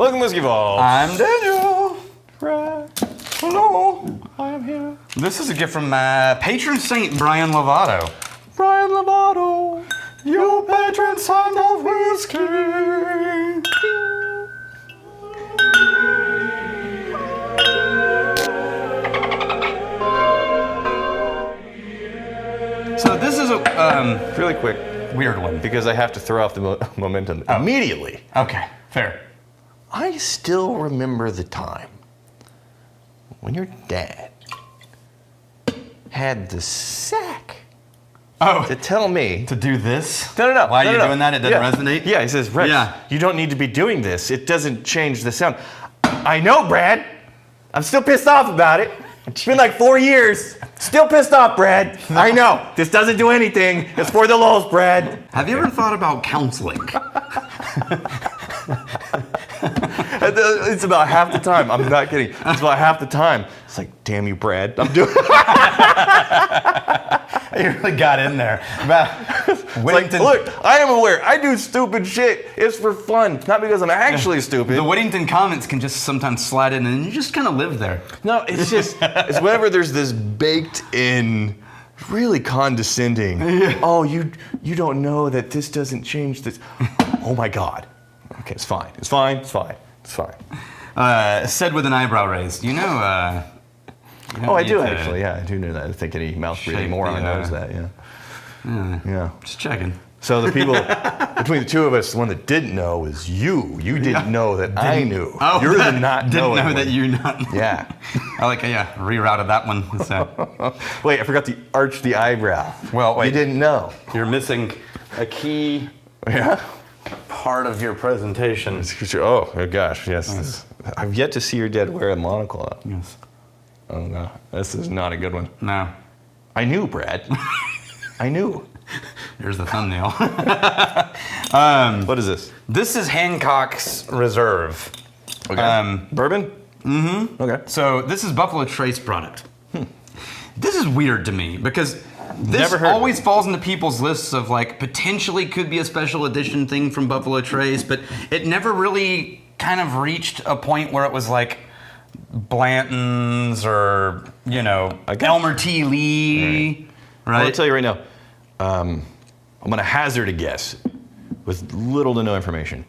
Welcome to Whiskey Vault. I'm Daniel. Right. Hello. I am here. This is a gift from my patron saint, Brian Lovato. Brian Lovato, your patron saint of whiskey. So this is a Really quick, weird one. because I have to throw off the momentum immediately. Okay, fair. I still remember the time when your dad had the sack Oh, to tell me to do this? No. Why are you no. doing that? It doesn't resonate? Yeah, he says, Rex, Yeah. you don't need to be doing this. It doesn't change the sound. I know, Brad. I'm still pissed off about it. It's been like 4 years. Still pissed off, Brad. I know. This doesn't do anything. It's for the lulz, Brad. Have you ever thought about counseling? It's about half the time. I'm not kidding. It's about half the time. It's like, damn you, Brad. I'm doing You really got in there. like, look, I am aware. I do stupid shit. It's for fun, not because I'm actually stupid. The Whittington comments can just sometimes slide in and you just kind of live there. No, it's just, it's whenever there's this baked in, really condescending, oh, you don't know that this doesn't change this. Oh my God. Okay, it's fine. It's fine. It's fine. It's fine. Said with an eyebrow raised. You know, Oh, I do actually. Yeah, I do know that. I think any mouth breathing moron knows that. Yeah. Yeah. Just checking. So the people between the two of us, the one that didn't know was you. You didn't know that I knew. Oh, You're the not didn't knowing know that one. you not. Yeah. I like, rerouted that one. Wait, I forgot to arch the eyebrow. Well, wait. You didn't know. You're missing a key Yeah. part of your presentation. Oh gosh, yes. I've yet to see your dad wear a monocle. Yes. Oh no, this is not a good one. No. I knew, Brad. I knew. Here's the thumbnail. What is this? This is Hancock's Reserve. Okay. Bourbon? Mm-hmm. Okay. So this is Buffalo Trace product. This is weird to me because this Never heard always falls into people's lists of like potentially could be a special edition thing from Buffalo Trace, but it never really kind of reached a point where it was like Blanton's or, Elmer T. Lee, right? Well, I'll tell you right now. I'm going to hazard a guess with little to no information.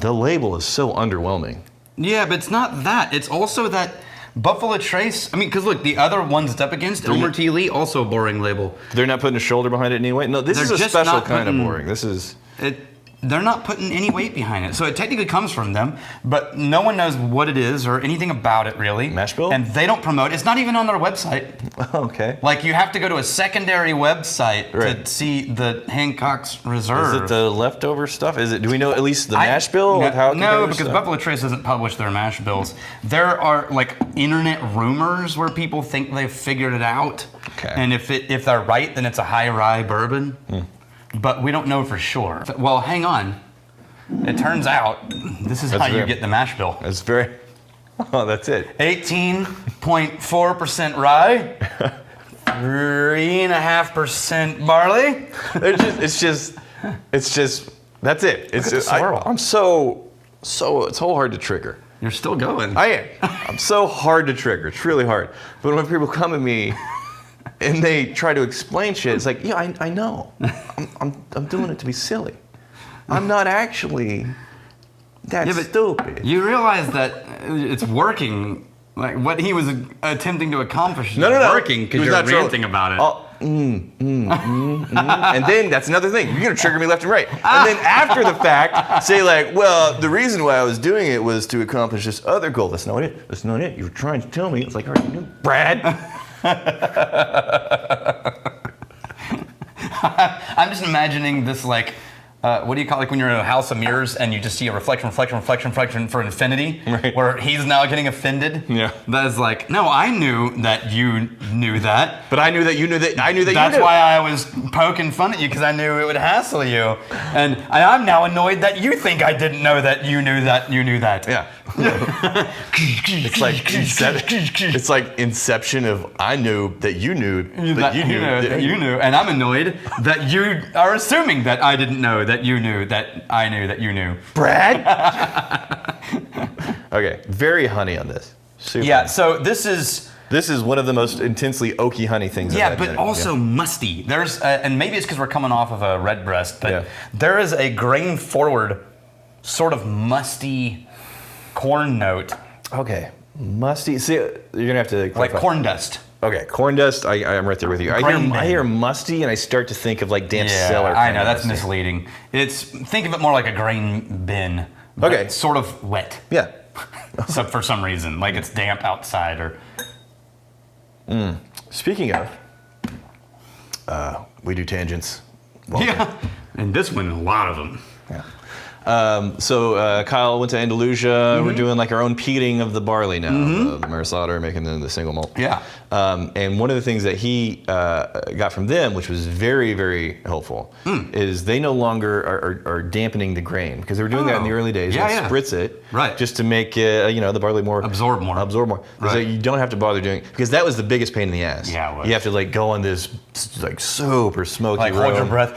The label is so underwhelming. Yeah, but it's not that. It's also that Buffalo Trace, because look, the other ones it's up against, Elmer T. Lee, also a boring label. They're not putting a shoulder behind it anyway? No, this is a special kind of boring. This is... They're not putting any weight behind it. So it technically comes from them, but no one knows what it is or anything about it really. Mash bill? And they don't promote it. It's not even on their website. Okay. Like you have to go to a secondary website Right. to see the Hancock's Reserve. Is it the leftover stuff? Do we know at least the mash bill? With how it no, compares because to- Buffalo Trace doesn't publish their mash bills. There are like internet rumors where people think they've figured it out. Okay. And if they're right, then it's a high rye bourbon. But we don't know for sure. Well, hang on. It turns out this is how you get the mash bill. That's very... Oh, that's it. 18.4% rye, 3.5% barley. It's just... That's it. It's the just... swirl. I'm so... It's so hard to trigger. You're still going. I am. I'm so hard to trigger. It's really hard. But when people come at me and they try to explain shit, it's like, yeah, I know. I'm doing it to be silly. I'm not actually that stupid. You realize that it's working. Like what he was attempting to accomplish is No. working because He was you're not trolling. ranting about it. And then that's another thing. You're gonna trigger me left and right. And then after the fact, say like, well, the reason why I was doing it was to accomplish this other goal. That's not it. That's not it. You were trying to tell me. It's like, all right, Brad. I'm just imagining this like, what do you call it, like when you're in a house of mirrors and you just see a reflection for infinity, Right. where he's now getting offended? Yeah. That is like, no, I knew that you knew that. But I knew that you knew that. I knew that That's you knew. why I was poking fun at you, because I knew it would hassle you. And I'm now annoyed that you think I didn't know that you knew that you knew that. Yeah. It's like Inception of I knew that you knew that you knew that you knew, and I'm annoyed that you are assuming that I didn't know that you knew that I knew that you knew. Brad. Okay, very honey on this. Super. Yeah, so this is one of the most intensely oaky honey things. yeah, I've but had. also musty. There's and maybe it's because we're coming off of a redbreast, but there is a grain forward, sort of musty corn note. Okay, musty. See, you're gonna have to Like corn dust. Okay, corn dust. I'm right there with you. I hear musty, and I start to think of like damp cellar. I know that's misleading. Think of it more like a grain bin. But Okay, sort of wet. Yeah. So for some reason, like it's damp outside, or. Speaking of, we do tangents. Yeah, and this one, a lot of them. Yeah. So Kyle went to Andalusia. We're doing like our own peating of the barley now, the Marisada, making the single malt. Yeah. And one of the things that he got from them, which was very, very helpful, is they no longer are dampening the grain, because they were doing that in the early days. Yeah, and spritz it, right, just to make the barley more absorb more. Right. So you don't have to bother doing, because that was the biggest pain in the ass. Yeah, it was. You have to like go on this like super smoky like road. Hold your breath.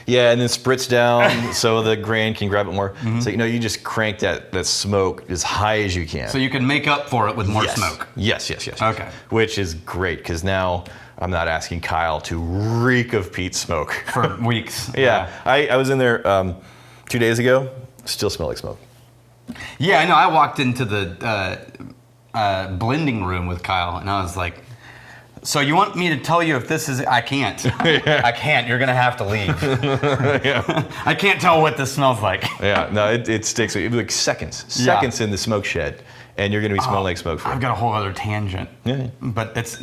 Yeah, and then spritz down so the grain can grab it more. So you just crank that smoke as high as you can. So you can make up for it with more smoke. Yes. Okay. Which is great, because now I'm not asking Kyle to reek of peat smoke For weeks. Yeah. I was in there 2 days ago. Still smell like smoke. Yeah, I know. I walked into the blending room with Kyle, and I was like, so you want me to tell you if this is... I can't. I can't. You're going to have to leave. I can't tell what this smells like. Yeah, no, it sticks. It was like seconds in the smoke shed, and you're going to be smelling like smoke for I've got a whole other tangent. Yeah. But let's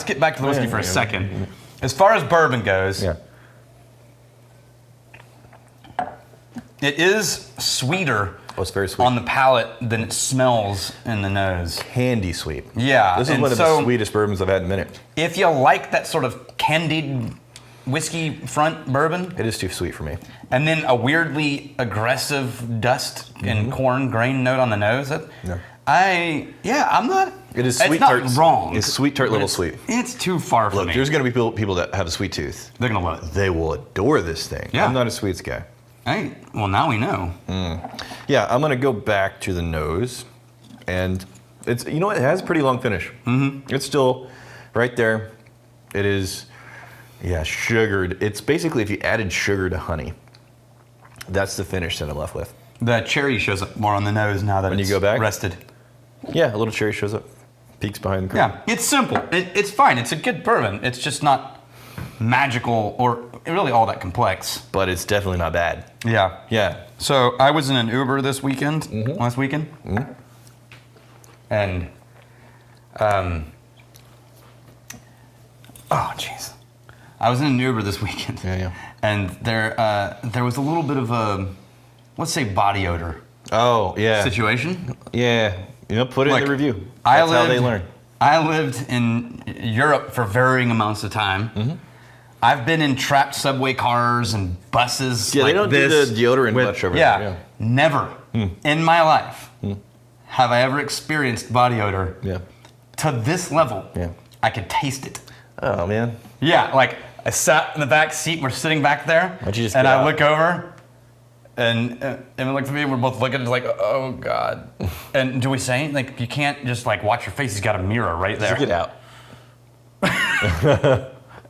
get back to the whiskey for a second. As far as bourbon goes, it is sweeter it's very sweet on the palate than it smells in the nose. Candy sweet. Yeah. This is one of the sweetest bourbons I've had in a minute. If you like that sort of candied whiskey front bourbon. It is too sweet for me. And then a weirdly aggressive dust and corn grain note on the nose. I'm not... It is sweet it's not tart. wrong. It's sweet tart little sweet. It's too far for me. Look, there's going to be people that have a sweet tooth. They're going to love it. They will adore this thing. Yeah. I'm not a sweets guy. Hey, well, now we know. Yeah, I'm gonna go back to the nose, and it's it has a pretty long finish. It's still right there. It is, sugared. It's basically if you added sugar to honey. That's the finish that I'm left with. The cherry shows up more on the nose now that when it's you go back, rested. Yeah, a little cherry shows up, peeks behind the curtain. Yeah, it's simple. It's fine. It's a good bourbon. It's just not magical or really all that complex. But it's definitely not bad. Yeah. Yeah. So I was in an Uber this weekend, last weekend, and oh jeez, I was in an Uber this weekend. And there was a little bit of a, let's say, body odor. Oh yeah. Situation. Yeah. Put it in the review. That's how they learn. I lived in Europe for varying amounts of time. I've been in trapped subway cars and buses. Yeah, like they don't this do the deodorant much over there. Yeah. Never in my life have I ever experienced body odor to this level. Yeah. I could taste it. Oh, man. Yeah, like I sat in the back seat, we're sitting back there, and I look over, and look at me, we're both looking, like, oh, God. And do we say anything? Like, you can't just, like, watch your face. He's got a mirror right there. Just get out.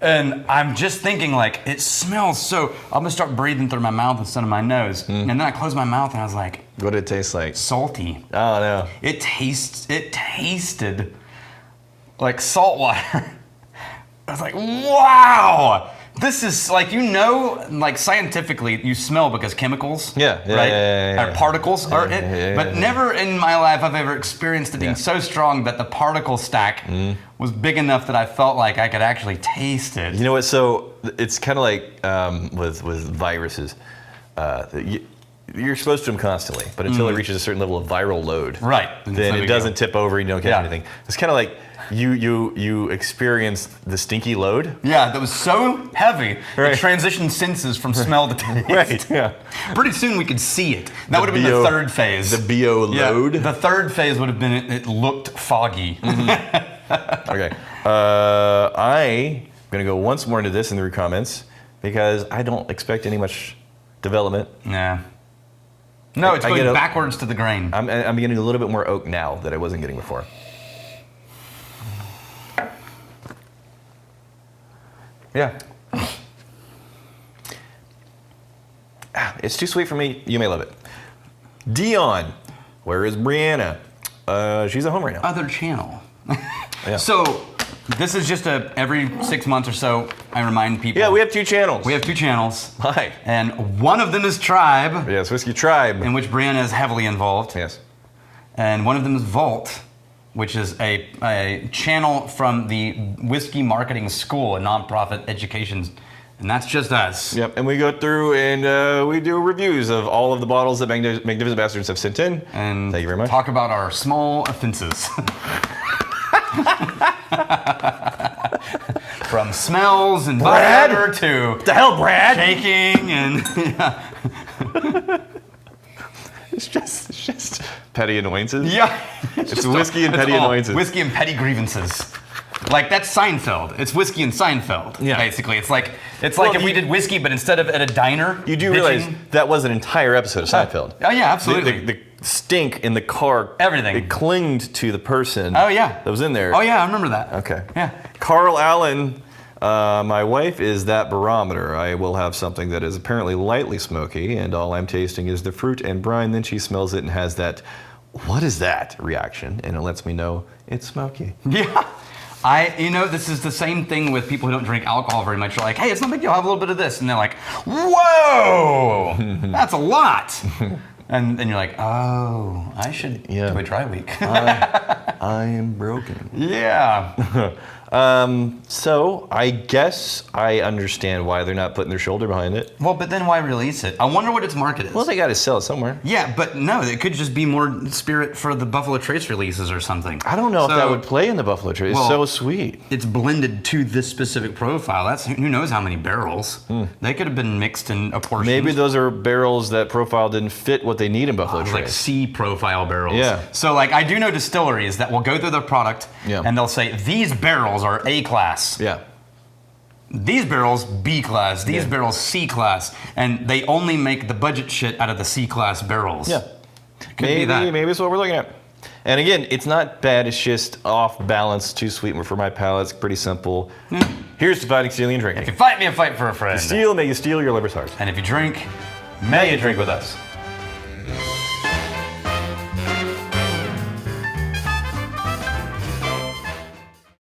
And I'm just thinking, like, it smells so... I'm going to start breathing through my mouth instead of my nose. And then I closed my mouth, and I was like... What did it taste like? Salty. Oh, no. It tasted like salt water. I was like, wow! This is, like, like, scientifically, you smell because chemicals, right? Or particles are it. But never in my life have I ever experienced it being so strong that the particle stack was big enough that I felt like I could actually taste it. You know what? So it's kind of like with viruses. You're exposed to them constantly, but until it reaches a certain level of viral load, then it doesn't tip over. You don't catch anything. It's kind of like you experienced the stinky load. Yeah, that was so heavy. It transitioned senses from smell to taste. Pretty soon we could see it. That would have been the third phase. The BO load. The third phase would have been it looked foggy. Okay. I'm gonna go once more into this in the comments because I don't expect any much development. Yeah. No, it's I going get backwards to the grain. I'm getting a little bit more oak now that I wasn't getting before. Yeah. It's too sweet for me. You may love it. Dion, where is Brianna? She's at home right now. Other channel. Yeah. So this is just every 6 months or so, I remind people. Yeah, we have 2 channels. We have 2 channels. Hi. And one of them is Tribe, Yes, Whiskey Tribe. in which Brianna is heavily involved. Yes. And one of them is Vault, which is a channel from the Whiskey Marketing School, a nonprofit education. And that's just us. Yep, and we go through and we do reviews of all of the bottles that Magnificent Bastards have sent in. And thank you very much. Talk about our small offenses. From smells and Brad? butter to the hell, Brad? shaking and It's just petty annoyances. yeah. It's whiskey and petty annoyances. Whiskey and petty grievances. Like that's Seinfeld. It's whiskey and Seinfeld. Yeah. Basically, it's like Well, if we did whiskey, but instead of at a diner. You do bitching- realize that was an entire episode of Seinfeld. Oh yeah, absolutely. The stink in the car. Everything. It clinged to the person. Oh yeah. That was in there. Oh yeah, I remember that. Okay. Yeah. Carl Allen, my wife is that barometer. I will have something that is apparently lightly smoky, and all I'm tasting is the fruit and brine. Then she smells it and has that, what is that reaction? And it lets me know it's smoky. Yeah. This is the same thing with people who don't drink alcohol very much. You're like, hey, it's no big deal, I'll have a little bit of this. And they're like, whoa, that's a lot. And then you're like, oh, I should do a dry week. I am broken. Yeah. So I guess I understand why they're not putting their shoulder behind it. Well, but then why release it? I wonder what its market is. Well, they got to sell it somewhere. Yeah, but no, it could just be more spirit for the Buffalo Trace releases or something. I don't know if that would play in the Buffalo Trace. It's so sweet. It's blended to this specific profile. That's who knows how many barrels. They could have been mixed in a portion. Maybe those are barrels that profile didn't fit what they need in Buffalo Trace. Like C profile barrels. Yeah. So like I do know distilleries that will go through their product and they'll say these barrels are A class. Yeah. These barrels B class. These barrels C class. And they only make the budget shit out of the C class barrels. Yeah. Could be that. Maybe it's what we're looking at. And again, it's not bad. It's just off balance, too sweet for my palate. It's pretty simple. Here's to fighting, stealing, and drinking. If you fight me, I fight for a friend. Steal, may you steal your liver's heart. And if you drink, May you drink with us.